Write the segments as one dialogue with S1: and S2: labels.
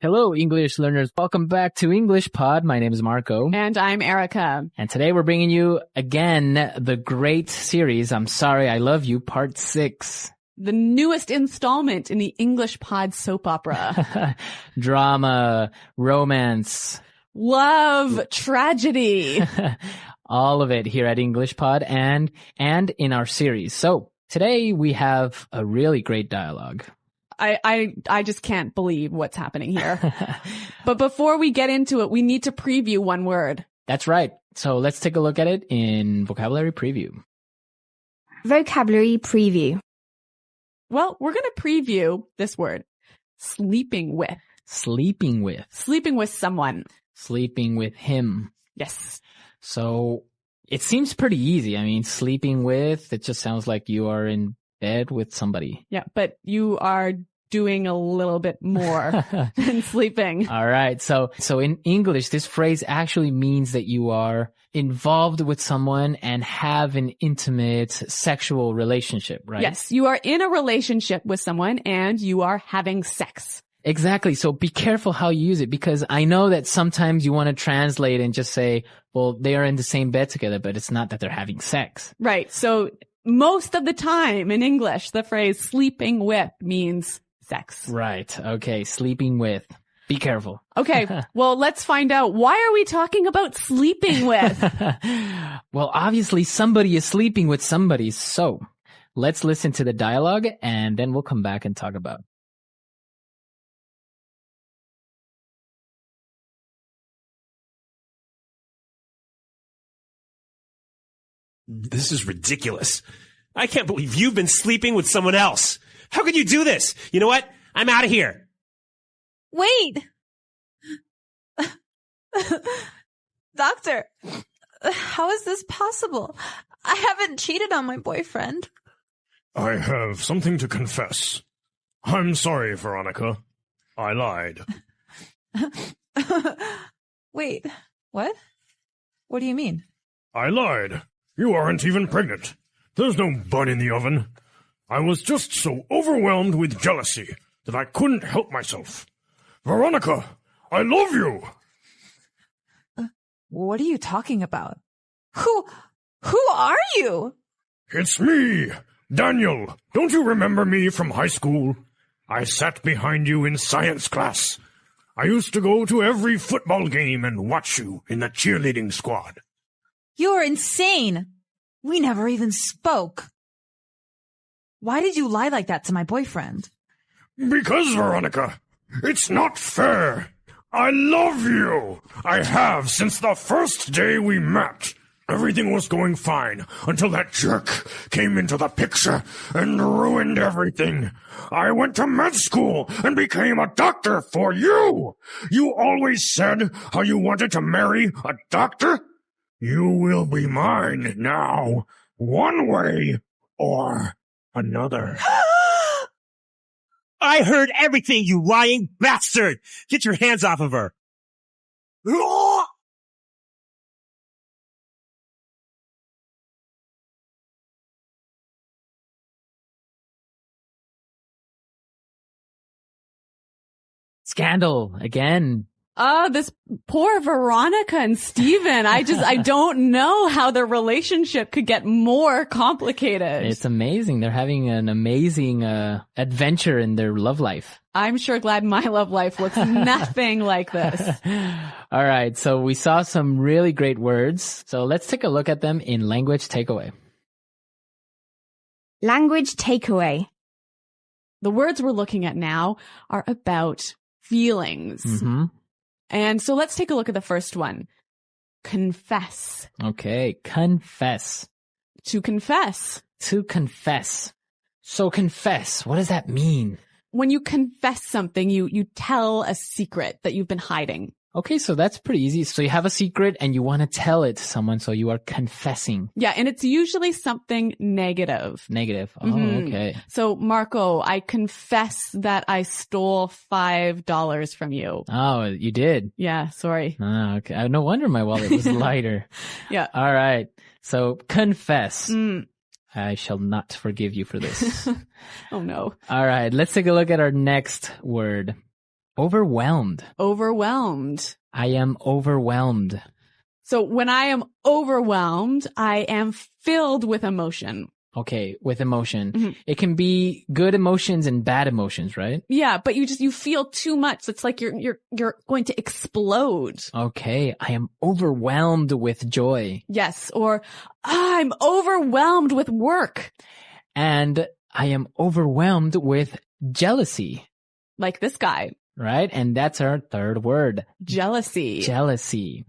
S1: Hello, English learners. Welcome back to English Pod. My name is Marco.
S2: And I'm Erica.
S1: And today we're bringing you, again, the great series, I'm Sorry, I Love You, Part 6.
S2: The newest installment in the English Pod soap opera.
S1: Drama, romance.
S2: Love, tragedy.
S1: All of it here at English Pod and in our series. So today we have a really great dialogue.
S2: I just can't believe what's happening here. But before we get into it, we need to preview one word.
S1: That's right. So let's take a look at it in vocabulary preview.
S3: Vocabulary preview.
S2: Well, we're going to preview this word. Sleeping with.
S1: Sleeping with.
S2: Sleeping with someone.
S1: Sleeping with him.
S2: Yes.
S1: So it seems pretty easy. I mean, sleeping with, it just sounds like you are in bed with somebody.
S2: Yeah, but you are doing a little bit more than sleeping.
S1: All right. So in English, this phrase actually means that you are involved with someone and have an intimate sexual relationship, right?
S2: Yes, you are in a relationship with someone and you are having sex.
S1: Exactly. So be careful how you use it, because I know that sometimes you want to translate and just say, well, they are in the same bed together, but it's not that they're having sex.
S2: Right. So most of the time in English, the phrase sleeping with means sex.
S1: Right. Okay. Sleeping with. Be careful.
S2: Okay. Well, let's find out. Why are we talking about sleeping with?
S1: Well, obviously somebody is sleeping with somebody. So let's listen to the dialogue and then we'll come back and talk about it.
S4: This is ridiculous. I can't believe you've been sleeping with someone else. How could you do this? You know what? I'm out of here.
S3: Wait! Doctor, how is this possible? I haven't cheated on my boyfriend.
S5: I have something to confess. I'm sorry, Veronica. I lied.
S3: Wait, what? What do you mean?
S5: I lied. You aren't even pregnant. There's no bun in the oven. I was just so overwhelmed with jealousy that I couldn't help myself. Veronica, I love you!
S3: What are you talking about? Who are you?
S5: It's me, Daniel. Don't you remember me from high school? I sat behind you in science class. I used to go to every football game and watch you in the cheerleading squad.
S3: You're insane. We never even spoke. Why did you lie like that to my boyfriend?
S5: Because, Veronica, it's not fair. I love you. I have since the first day we met. Everything was going fine until that jerk came into the picture and ruined everything. I went to med school and became a doctor for you. You always said how you wanted to marry a doctor. You will be mine now, one way or another.
S4: I heard everything, you lying bastard! Get your hands off of her!
S1: Scandal again.
S2: This poor Veronica and Steven. I don't know how their relationship could get more complicated.
S1: It's amazing. They're having an amazing adventure in their love life.
S2: I'm sure glad my love life looks nothing like this.
S1: All right. So we saw some really great words. So let's take a look at them in language takeaway.
S3: Language takeaway.
S2: The words we're looking at now are about feelings.
S1: Mm-hmm.
S2: And so let's take a look at the first one. Confess.
S1: Okay. Confess.
S2: To confess.
S1: To confess. So confess. What does that mean?
S2: When you confess something, you tell a secret that you've been hiding.
S1: Okay, so that's pretty easy. So you have a secret and you want to tell it to someone, so you are confessing.
S2: Yeah, and it's usually something negative.
S1: Negative. Oh,
S2: Mhm.
S1: okay.
S2: So, Marco, I confess that I stole $5 from you.
S1: Oh, you did?
S2: Yeah, sorry.
S1: Oh, okay. No wonder my wallet was lighter.
S2: Yeah.
S1: All right. So confess.
S2: Mm.
S1: I shall not forgive you for this.
S2: Oh, no.
S1: All right. Let's take a look at our next word. Overwhelmed.
S2: Overwhelmed.
S1: I am overwhelmed.
S2: So when I am overwhelmed, I am filled with emotion.
S1: Okay, with emotion.
S2: Mhm.
S1: It can be good emotions and bad emotions, right?
S2: Yeah, but you feel too much. It's like you're going to explode.
S1: Okay, I am overwhelmed with joy.
S2: Yes, or I'm overwhelmed with work.
S1: And I am overwhelmed with jealousy,
S2: Like this guy.
S1: right? And that's our third word,
S2: Jealousy.
S1: jealousy.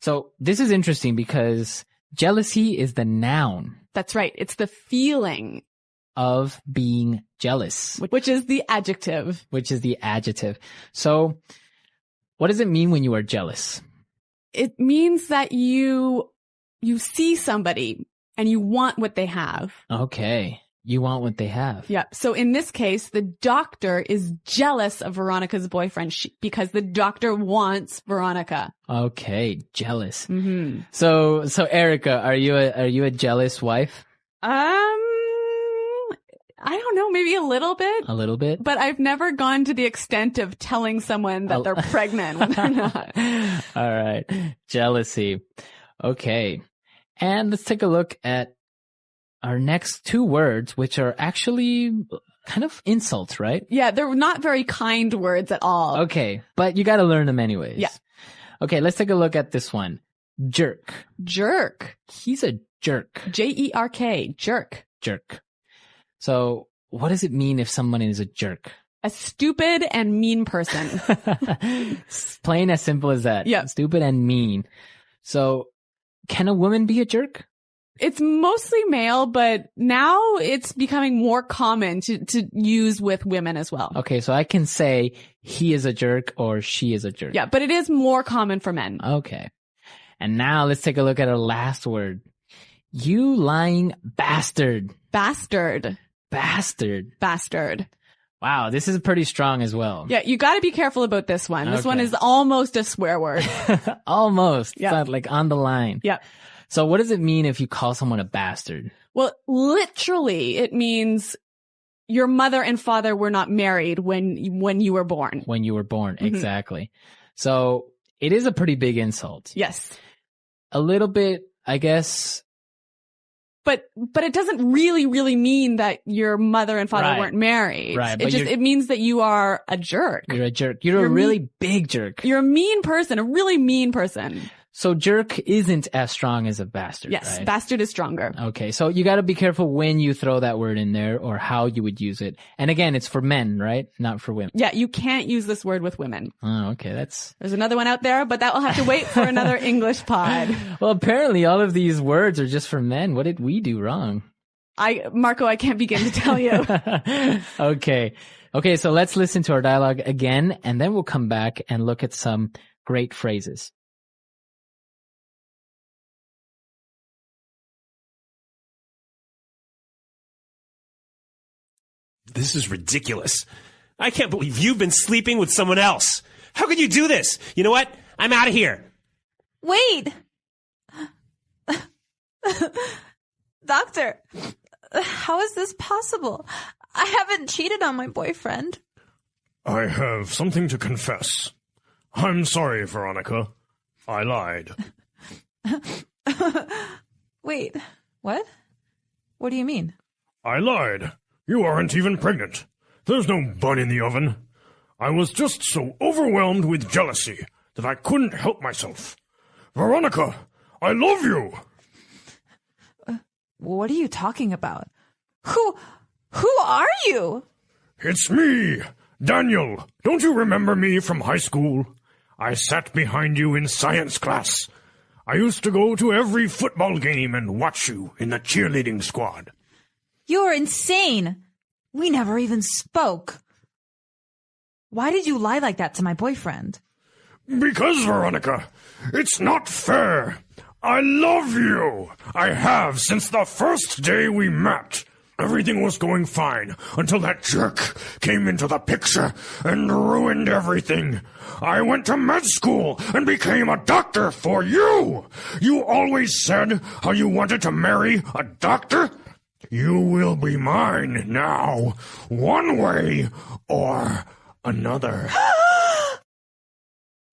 S1: So this is interesting because jealousy is the noun
S2: That's right. It's the feeling,
S1: of being jealous,
S2: which is the adjective.
S1: which is the adjective. So what does it mean when you are jealous?
S2: It means that you see somebody and you want what they have.
S1: Okay. You want what they have.
S2: Yeah. So in this case, the doctor is jealous of Veronica's boyfriend because the doctor wants Veronica.
S1: Okay. Jealous.
S2: Mm-hmm.
S1: So Erica, are you a jealous wife?
S2: I don't know, maybe a little bit,
S1: A little bit?
S2: but I've never gone to the extent of telling someone that they're pregnant when they're not.
S1: All right. Jealousy. Okay. And let's take a look at our next two words, which are actually kind of insults, right?
S2: Yeah, they're not very kind words at all.
S1: Okay. But you got to learn them anyways.
S2: Yeah.
S1: Okay. Let's take a look at this one. Jerk.
S2: Jerk.
S1: He's a jerk.
S2: Jerk. Jerk.
S1: Jerk. So what does it mean if someone is a jerk?
S2: A stupid and mean person.
S1: Plain as simple as that.
S2: Yeah.
S1: Stupid and mean. So can a woman be a jerk?
S2: It's mostly male, but now it's becoming more common to use with women as well.
S1: Okay, so I can say he is a jerk or she is a jerk.
S2: Yeah, but it is more common for men.
S1: Okay. And now let's take a look at our last word. You lying bastard.
S2: Bastard.
S1: Bastard.
S2: Bastard.
S1: Wow, this is pretty strong as well.
S2: Yeah, you got to be careful about this one. This one
S1: Okay.
S2: is almost a swear word.
S1: Almost.
S2: Yeah.
S1: It's not like on the line.
S2: Yeah.
S1: So what does it mean if you call someone a bastard?
S2: Well, literally, it means your mother and father were not married when you were born.
S1: When you were born.
S2: Mm-hmm.
S1: Exactly. So it is a pretty big insult.
S2: Yes.
S1: A little bit, I guess.
S2: But it doesn't really mean that your mother and father
S1: Right.
S2: weren't married.
S1: Right, but
S2: It means that you are a jerk.
S1: You're a jerk. You're a
S2: You're
S1: really big jerk.
S2: You're a mean person, a really mean person.
S1: So jerk isn't as strong as a bastard,
S2: Yes,
S1: right?
S2: bastard is stronger.
S1: Okay, so you got to be careful when you throw that word in there or how you would use it. And again, it's for men, right? Not for women.
S2: Yeah, you can't use this word with women.
S1: Oh, okay, that's...
S2: There's another one out there, but that will have to wait for another English pod.
S1: Well, apparently all of these words are just for men. What did we do wrong?
S2: Marco, I can't begin to tell you.
S1: Okay. Okay, so let's listen to our dialogue again, and then we'll come back and look at some great phrases.
S4: This is ridiculous. I can't believe you've been sleeping with someone else. How could you do this? You know what? I'm out of here.
S3: Wait! Doctor, how is this possible? I haven't cheated on my boyfriend.
S5: I have something to confess. I'm sorry, Veronica. I lied.
S3: Wait, what? What do you mean?
S5: I lied. You aren't even pregnant. There's no bun in the oven. I was just so overwhelmed with jealousy that I couldn't help myself. Veronica, I love you.
S3: What are you talking about? Who are you?
S5: It's me, Daniel. Don't you remember me from high school? I sat behind you in science class. I used to go to every football game and watch you in the cheerleading squad.
S3: You're insane. We never even spoke. Why did you lie like that to my boyfriend?
S5: Because, Veronica, it's not fair. I love you. I have since the first day we met. Everything was going fine until that jerk came into the picture and ruined everything. I went to med school and became a doctor for you. You always said how you wanted to marry a doctor. You will be mine now, one way or another.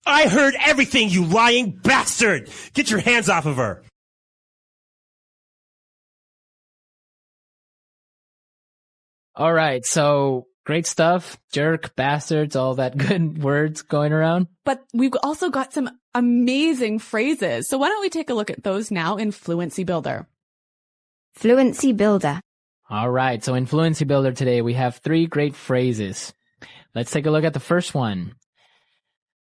S4: I heard everything, you lying bastard! Get your hands off of her!
S1: All right, so great stuff. Jerk, bastards, all that good words going around.
S2: But we've also got some amazing phrases. So why don't we take a look at those now in Fluency Builder?
S6: Fluency Builder.
S1: All right, so in Fluency Builder today, we have 3 great phrases. Let's take a look at the first one.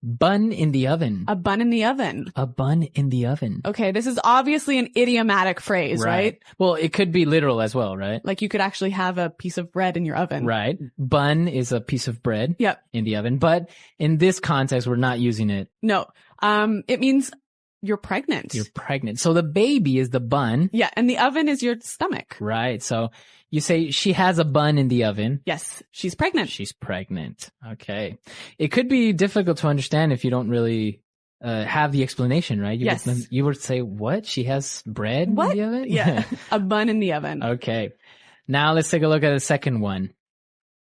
S1: Bun in the oven.
S2: A bun in the oven.
S1: A bun in the oven.
S2: Okay, this is obviously an idiomatic phrase, right?
S1: Well, it could be literal as well, right?
S2: Like you could actually have a piece of bread in your oven.
S1: Right. Bun is a piece of bread
S2: Yep.
S1: in the oven. But in this context, we're not using it.
S2: No. It means you're pregnant.
S1: You're pregnant. So the baby is the bun.
S2: Yeah, and the oven is your stomach.
S1: Right. So you say she has a bun in the oven.
S2: Yes, she's pregnant.
S1: She's pregnant. Okay. It could be difficult to understand if you don't really have the explanation, right?
S2: Yes.
S1: You would say, what? She has bread
S2: What?
S1: in the oven?
S2: Yeah, a bun in the oven.
S1: Okay. Now let's take a look at the second one.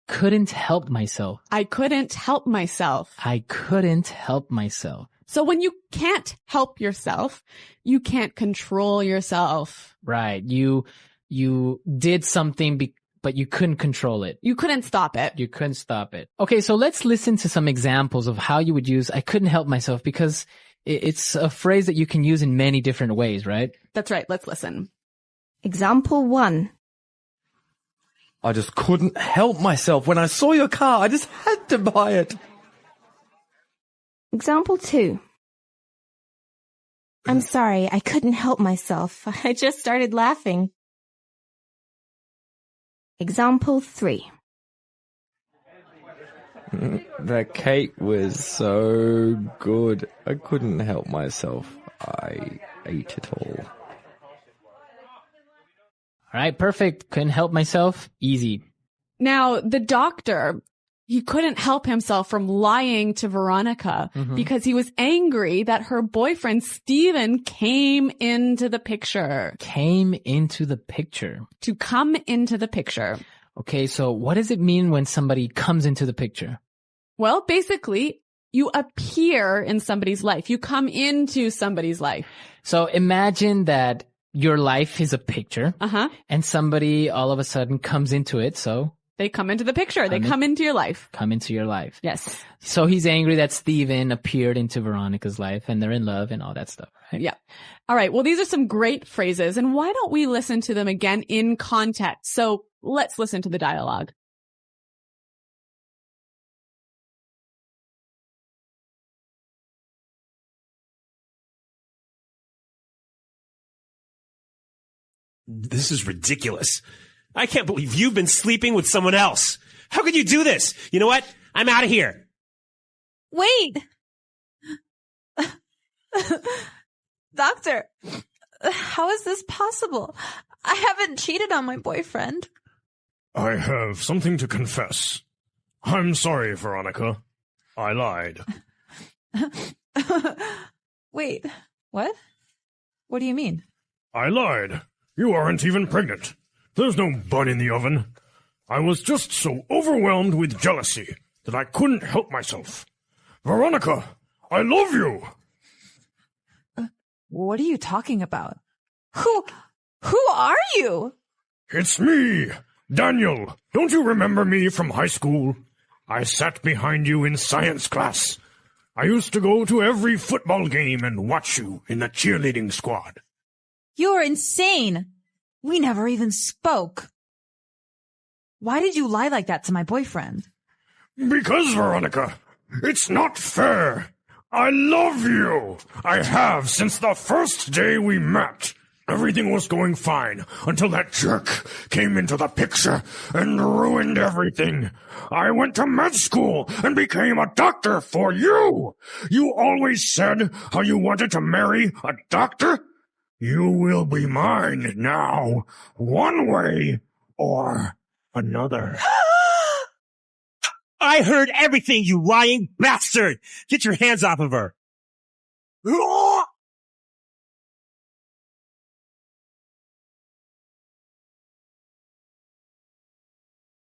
S1: Couldn't help myself.
S2: I couldn't help myself.
S1: I couldn't help myself.
S2: So when you can't help yourself, you can't control yourself.
S1: Right. You did something, but you couldn't control it.
S2: You couldn't stop it.
S1: You couldn't stop it. Okay, so let's listen to some examples of how you would use I couldn't help myself, because it's a phrase that you can use in many different ways, right?
S2: That's right. Let's listen.
S6: Example 1.
S7: I just couldn't help myself. When I saw your car, I just had to buy it.
S6: Example 2. I'm sorry, I couldn't help myself. I just started laughing. Example 3.
S7: That cake was so good. I couldn't help myself. I ate it all.
S1: All right, perfect. Couldn't help myself. Easy.
S2: Now, the doctor, he couldn't help himself from lying to Veronica because he was angry that her boyfriend, Steven, came into the picture.
S1: Came into the picture.
S2: To come into the picture.
S1: Okay, so what does it mean when somebody comes into the picture?
S2: Well, basically, you appear in somebody's life. You come into somebody's life.
S1: So imagine that your life is a picture and somebody all of a sudden comes into it, so...
S2: They come into the picture. They come into your life.
S1: Come into your life.
S2: Yes.
S1: So he's angry that Steven appeared into Veronica's life and they're in love and all that stuff, right?
S2: Yeah. All right. Well, these are some great phrases. And why don't we listen to them again in context? So let's listen to the dialogue.
S4: This is ridiculous. I can't believe you've been sleeping with someone else. How could you do this? You know what? I'm out of here.
S3: Wait! Doctor, how is this possible? I haven't cheated on my boyfriend.
S5: I have something to confess. I'm sorry, Veronica. I lied.
S3: Wait, what? What do you mean?
S5: I lied. You aren't even pregnant. There's no bun in the oven. I was just so overwhelmed with jealousy that I couldn't help myself. Veronica, I love you.
S3: What are you talking about? Who are you?
S5: It's me, Daniel. Don't you remember me from high school? I sat behind you in science class. I used to go to every football game and watch you in the cheerleading squad.
S3: You're insane. We never even spoke. Why did you lie like that to my boyfriend?
S5: Because, Veronica, it's not fair. I love you. I have since the first day we met. Everything was going fine until that jerk came into the picture and ruined everything. I went to med school and became a doctor for you. You always said how you wanted to marry a doctor. You will be mine now, one way or another.
S4: I heard everything, you lying bastard! Get your hands off of her!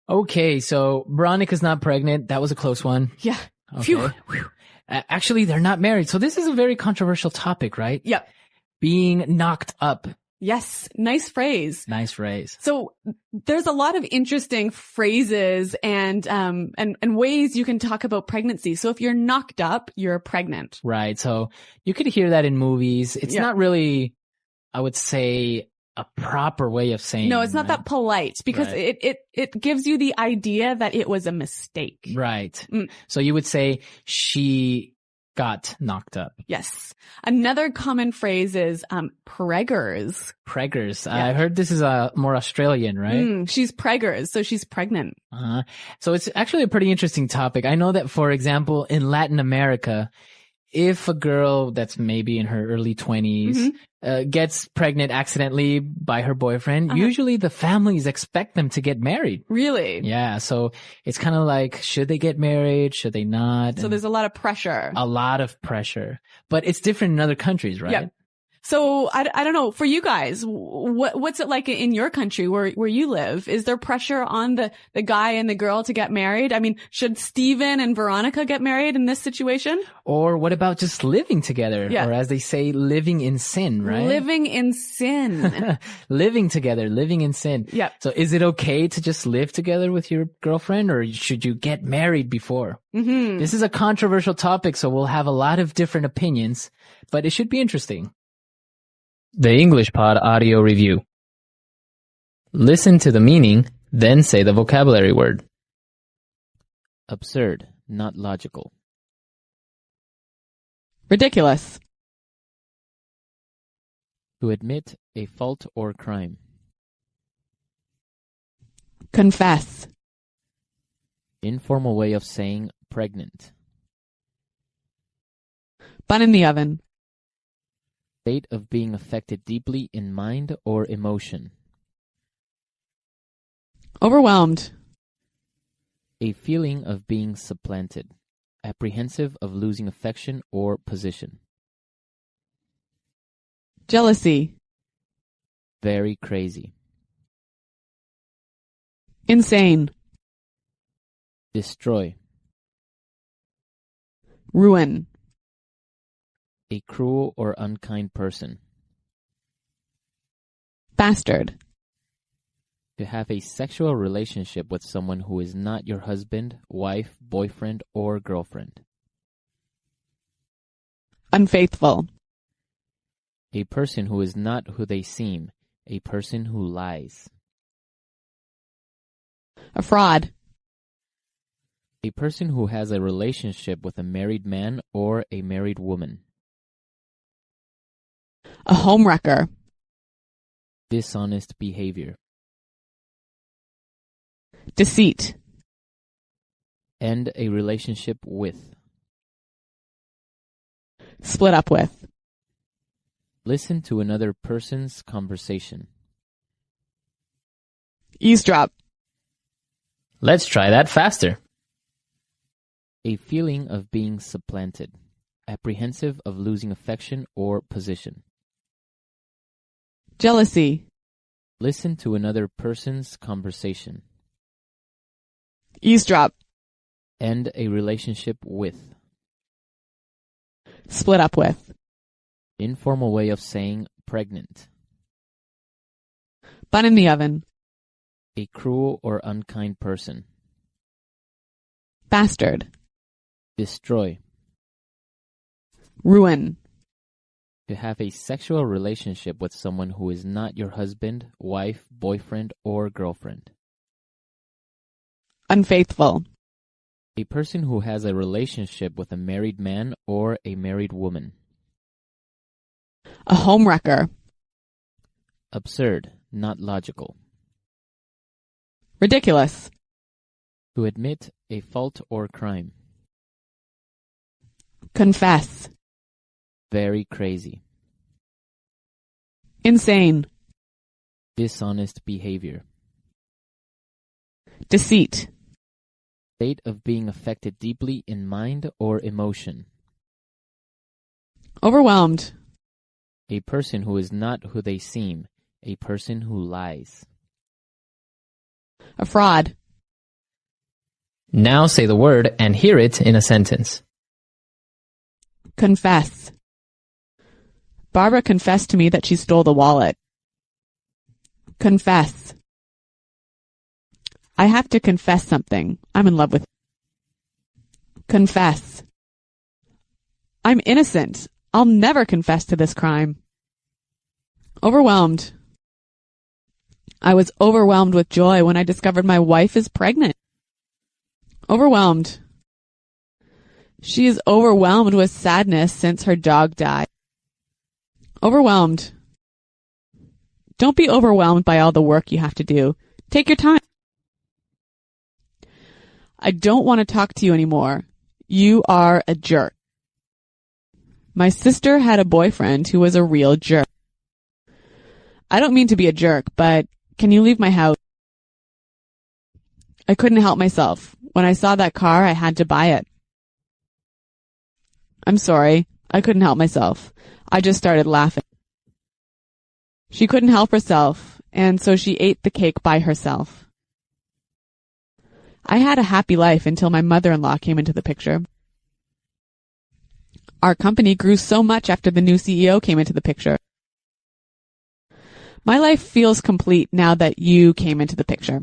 S1: Okay, so Veronica's not pregnant. That was a close one.
S2: Yeah.
S1: Okay.
S2: Phew.
S1: Actually, they're not married. So this is a very controversial topic, right?
S2: Yep.
S1: Being knocked up.
S2: Yes. Nice phrase.
S1: Nice phrase.
S2: So there's a lot of interesting phrases and ways you can talk about pregnancy. So if you're knocked up, you're pregnant.
S1: Right. So you could hear that in movies. It's not really, I would say, a proper way of saying.
S2: No, it's not that polite because it gives you the idea that it was a mistake.
S1: Right. So you would say she got knocked up.
S2: Yes. Another common phrase is preggers.
S1: Preggers. I heard this is more Australian, right?
S2: She's preggers, so she's pregnant.
S1: So it's actually a pretty interesting topic. I know that, for example, in Latin America, if a girl that's maybe in her early 20s gets pregnant accidentally by her boyfriend, usually the families expect them to get married.
S2: Really?
S1: Yeah. So it's kind of like, should they get married? Should they not?
S2: So there's a lot of pressure.
S1: A lot of pressure. But it's different in other countries, right?
S2: Yeah. So I don't know, for you guys, what's it like in your country where you live? Is there pressure on the guy and the girl to get married? I mean, should Steven and Veronica get married in this situation?
S1: Or what about just living together?
S2: Yeah.
S1: Or as they say, living in sin, right?
S2: Living in sin.
S1: Living together, living in sin.
S2: Yeah.
S1: So is it okay to just live together with your girlfriend, or should you get married before? This is a controversial topic, so we'll have a lot of different opinions, but it should be interesting. The English Pod Audio Review. Listen to the meaning, then say the vocabulary word.
S7: Absurd, not logical.
S2: Ridiculous.
S7: To admit a fault or crime.
S2: Confess.
S7: Informal way of saying pregnant.
S2: Bun in the oven.
S7: State of being affected deeply in mind or emotion.
S2: Overwhelmed.
S7: A feeling of being supplanted. Apprehensive of losing affection or position.
S2: Jealousy.
S7: Very crazy.
S2: Insane.
S7: Destroy.
S2: Ruin.
S7: A cruel or unkind person.
S2: Bastard.
S7: To have a sexual relationship with someone who is not your husband, wife, boyfriend, or girlfriend.
S2: Unfaithful.
S7: A person who is not who they seem. A person who lies.
S2: A fraud.
S7: A person who has a relationship with a married man or a married woman.
S2: A homewrecker.
S7: Dishonest behavior.
S2: Deceit.
S7: End a relationship with.
S2: Split up with.
S7: Listen to another person's conversation.
S2: Eavesdrop.
S1: Let's try that faster.
S7: A feeling of being supplanted. Apprehensive of losing affection or position.
S2: Jealousy.
S7: Listen to another person's conversation.
S2: Eavesdrop.
S7: End a relationship with.
S2: Split up with.
S7: Informal way of saying pregnant.
S2: Bun in the oven.
S7: A cruel or unkind person.
S2: Bastard.
S7: Destroy.
S2: Ruin.
S7: To have a sexual relationship with someone who is not your husband, wife, boyfriend, or girlfriend.
S2: Unfaithful.
S7: A person who has a relationship with a married man or a married woman.
S2: A homewrecker.
S7: Absurd, not logical.
S2: Ridiculous.
S7: To admit a fault or crime.
S2: Confess.
S7: Very crazy.
S2: Insane.
S7: Dishonest behavior.
S2: Deceit.
S7: State of being affected deeply in mind or emotion.
S2: Overwhelmed.
S7: A person who is not who they seem. A person who lies.
S2: A fraud.
S1: Now say the word and hear it in a sentence.
S2: Confess. Barbara confessed to me that she stole the wallet. Confess. I have to confess something. I'm in love with. Confess. I'm innocent. I'll never confess to this crime. Overwhelmed. I was overwhelmed with joy when I discovered my wife is pregnant. Overwhelmed. She is overwhelmed with sadness since her dog died. Overwhelmed. Don't be overwhelmed by all the work you have to do. Take your time. I don't want to talk to you anymore. You are a jerk. My sister had a boyfriend who was a real jerk. I don't mean to be a jerk, but can you leave my house? I couldn't help myself. When I saw that car, I had to buy it. I'm sorry. I couldn't help myself. I just started laughing. She couldn't help herself, and so she ate the cake by herself. I had a happy life until my mother-in-law came into the picture. Our company grew so much after the new CEO came into the picture. My life feels complete now that you came into the picture.